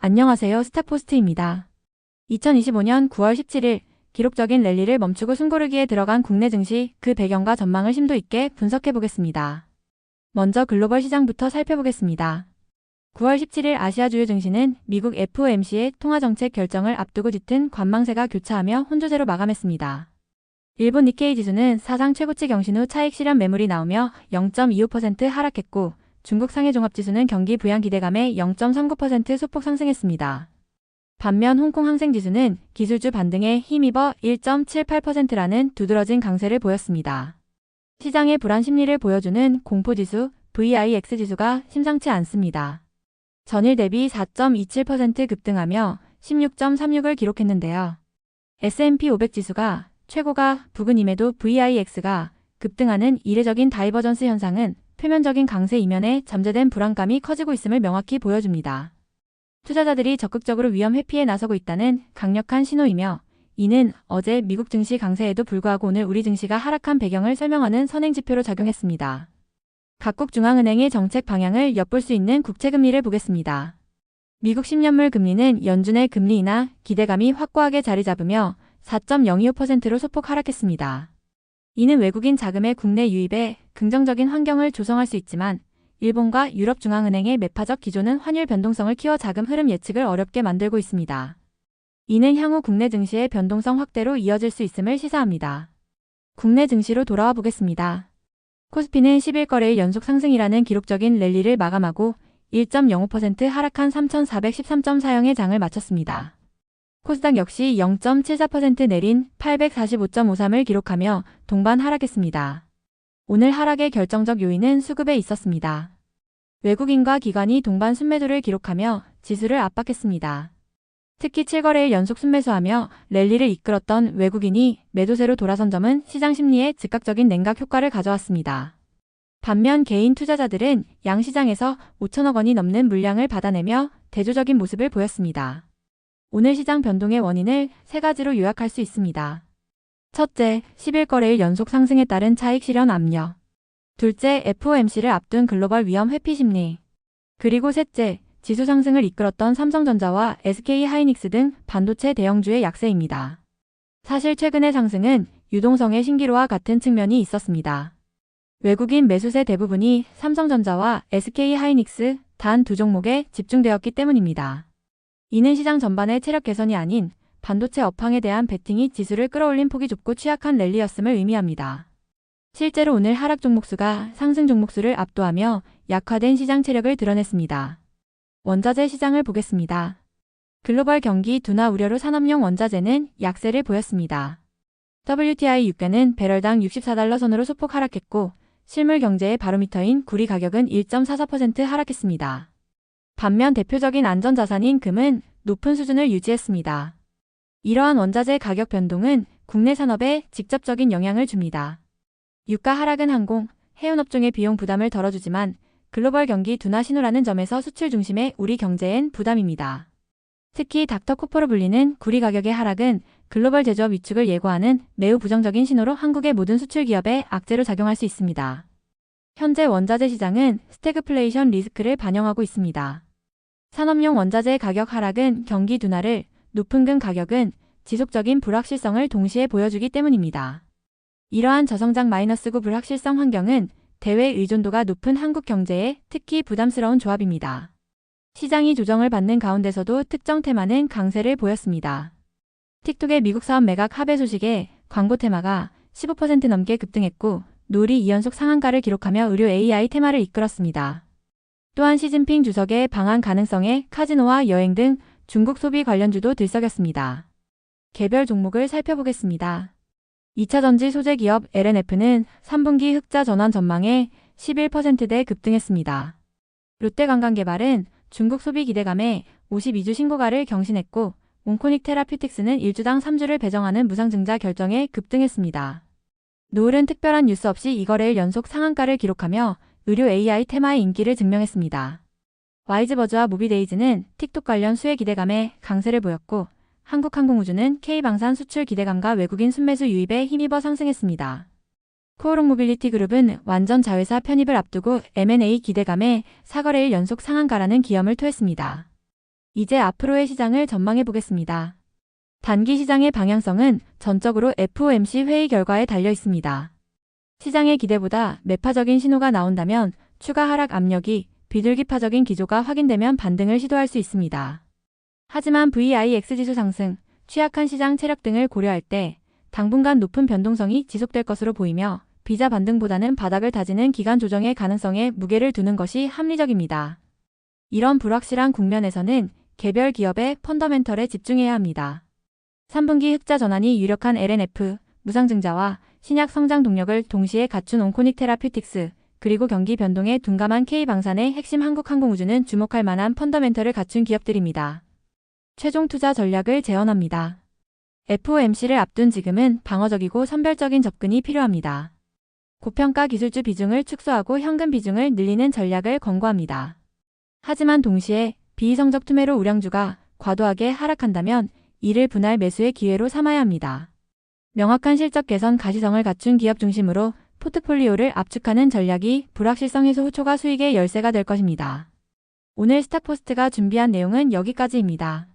안녕하세요. 스타포스트입니다. 2025년 9월 17일 기록적인 랠리를 멈추고 숨고르기에 들어간 국내 증시, 그 배경과 전망을 심도 있게 분석해 보겠습니다. 먼저 글로벌 시장부터 살펴보겠습니다. 9월 17일 아시아 주요 증시는 미국 FOMC의 통화정책 결정을 앞두고 짙은 관망세가 교차하며 혼조세로 마감했습니다. 일본 니케이 지수는 사상 최고치 경신 후 차익 실현 매물이 나오며 0.25% 하락했고, 중국 상해종합지수는 경기 부양 기대감에 0.39% 소폭 상승했습니다. 반면 홍콩 항생지수는 기술주 반등에 힘입어 1.78%라는 두드러진 강세를 보였습니다. 시장의 불안 심리를 보여주는 공포지수 VIX 지수가 심상치 않습니다. 전일 대비 4.27% 급등하며 16.36을 기록했는데요. S&P 500 지수가 최고가 부근임에도 VIX가 급등하는 이례적인 다이버전스 현상은 표면적인 강세 이면에 잠재된 불안감이 커지고 있음을 명확히 보여줍니다. 투자자들이 적극적으로 위험 회피에 나서고 있다는 강력한 신호이며, 이는 어제 미국 증시 강세에도 불구하고 오늘 우리 증시가 하락한 배경을 설명하는 선행지표로 작용했습니다. 각국 중앙은행의 정책 방향을 엿볼 수 있는 국채금리를 보겠습니다. 미국 10년물 금리는 연준의 금리 인하 기대감이 확고하게 자리 잡으며 4.025%로 소폭 하락했습니다. 이는 외국인 자금의 국내 유입에 긍정적인 환경을 조성할 수 있지만, 일본과 유럽 중앙은행의 매파적 기조는 환율 변동성을 키워 자금 흐름 예측을 어렵게 만들고 있습니다. 이는 향후 국내 증시의 변동성 확대로 이어질 수 있음을 시사합니다. 국내 증시로 돌아와 보겠습니다. 코스피는 10일 연속 상승이라는 기록적인 랠리를 마감하고 1.05% 하락한 3,413.40의 장을 마쳤습니다. 코스닥 역시 0.74% 내린 845.53을 기록하며 동반 하락했습니다. 오늘 하락의 결정적 요인은 수급에 있었습니다. 외국인과 기관이 동반 순매도를 기록하며 지수를 압박했습니다. 특히 7거래일 연속 순매수하며 랠리를 이끌었던 외국인이 매도세로 돌아선 점은 시장 심리에 즉각적인 냉각 효과를 가져왔습니다. 반면 개인 투자자들은 양시장에서 5천억 원이 넘는 물량을 받아내며 대조적인 모습을 보였습니다. 오늘 시장 변동의 원인을 세 가지로 요약할 수 있습니다. 첫째, 11거래일 연속 상승에 따른 차익 실현 압력. 둘째, FOMC를 앞둔 글로벌 위험 회피 심리. 그리고 셋째, 지수 상승을 이끌었던 삼성전자와 SK하이닉스 등 반도체 대형주의 약세입니다. 사실 최근의 상승은 유동성의 신기루와 같은 측면이 있었습니다. 외국인 매수세 대부분이 삼성전자와 SK하이닉스 단 두 종목에 집중되었기 때문입니다. 이는 시장 전반의 체력 개선이 아닌 반도체 업황에 대한 베팅이 지수를 끌어올린 폭이 좁고 취약한 랠리였음을 의미합니다. 실제로 오늘 하락 종목수가 상승 종목수를 압도하며 약화된 시장 체력을 드러냈습니다. 원자재 시장을 보겠습니다. 글로벌 경기 둔화 우려로 산업용 원자재는 약세를 보였습니다. WTI 유가는 배럴당 64달러 선으로 소폭 하락했고, 실물 경제의 바로미터인 구리 가격은 1.44% 하락했습니다. 반면 대표적인 안전자산인 금은 높은 수준을 유지했습니다. 이러한 원자재 가격 변동은 국내 산업에 직접적인 영향을 줍니다. 유가 하락은 항공, 해운업종의 비용 부담을 덜어주지만 글로벌 경기 둔화 신호라는 점에서 수출 중심의 우리 경제엔 부담입니다. 특히 닥터코퍼로 불리는 구리 가격의 하락은 글로벌 제조업 위축을 예고하는 매우 부정적인 신호로 한국의 모든 수출 기업에 악재로 작용할 수 있습니다. 현재 원자재 시장은 스태그플레이션 리스크를 반영하고 있습니다. 산업용 원자재 가격 하락은 경기 둔화를, 높은 금 가격은 지속적인 불확실성을 동시에 보여주기 때문입니다. 이러한 저성장 -9 불확실성 환경은 대외 의존도가 높은 한국 경제에 특히 부담스러운 조합입니다. 시장이 조정을 받는 가운데서도 특정 테마는 강세를 보였습니다. 틱톡의 미국 사업 매각 합의 소식에 광고 테마가 15% 넘게 급등했고, 놀이 2연속 상한가를 기록하며 의료 AI 테마를 이끌었습니다. 또한 시진핑 주석의 방한 가능성에 카지노와 여행 등 중국 소비 관련주도 들썩였습니다. 개별 종목을 살펴보겠습니다. 2차전지 소재 기업 LNF는 3분기 흑자 전환 전망에 11%대 급등했습니다. 롯데관광개발은 중국 소비 기대감에 52주 신고가를 경신했고, 옹코닉 테라퓨틱스는 1주당 3주를 배정하는 무상증자 결정에 급등했습니다. 노을은 특별한 뉴스 없이 2거래일 연속 상한가를 기록하며 의료 AI 테마의 인기를 증명했습니다. 와이즈버즈와 무비데이즈는 틱톡 관련 수혜 기대감에 강세를 보였고, 한국항공우주는 K방산 수출 기대감과 외국인 순매수 유입에 힘입어 상승했습니다. 코오롱 모빌리티 그룹은 완전 자회사 편입을 앞두고 M&A 기대감에 4거래일 연속 상한가라는 기염을 토했습니다. 이제 앞으로의 시장을 전망해 보겠습니다. 단기 시장의 방향성은 전적으로 FOMC 회의 결과에 달려 있습니다. 시장의 기대보다 매파적인 신호가 나온다면 추가 하락 압력이 비둘기파적인 기조가 확인되면 반등을 시도할 수 있습니다. 하지만 VIX 지수 상승, 취약한 시장 체력 등을 고려할 때 당분간 높은 변동성이 지속될 것으로 보이며 비자 반등보다는 바닥을 다지는 기간 조정의 가능성에 무게를 두는 것이 합리적입니다. 이런 불확실한 국면에서는 개별 기업의 펀더멘털에 집중해야 합니다. 3분기 흑자 전환이 유력한 LNF, 무상증자와 신약 성장 동력을 동시에 갖춘 온코닉 테라퓨틱스, 그리고 경기 변동에 둔감한 K방산의 핵심 한국항공우주는 주목할 만한 펀더멘털을 갖춘 기업들입니다. 최종 투자 전략을 제언합니다. FOMC를 앞둔 지금은 방어적이고 선별적인 접근이 필요합니다. 고평가 기술주 비중을 축소하고 현금 비중을 늘리는 전략을 권고합니다. 하지만 동시에 비이성적 투매로 우량주가 과도하게 하락한다면 이를 분할 매수의 기회로 삼아야 합니다. 명확한 실적 개선 가시성을 갖춘 기업 중심으로 포트폴리오를 압축하는 전략이 불확실성 해소 후 초과 수익의 열쇠가 될 것입니다. 오늘 스탁포스트가 준비한 내용은 여기까지입니다.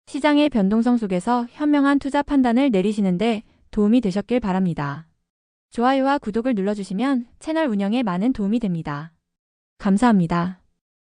시장의 변동성 속에서 현명한 투자 판단을 내리시는데 도움이 되셨길 바랍니다. 좋아요와 구독을 눌러주시면 채널 운영에 많은 도움이 됩니다. 감사합니다.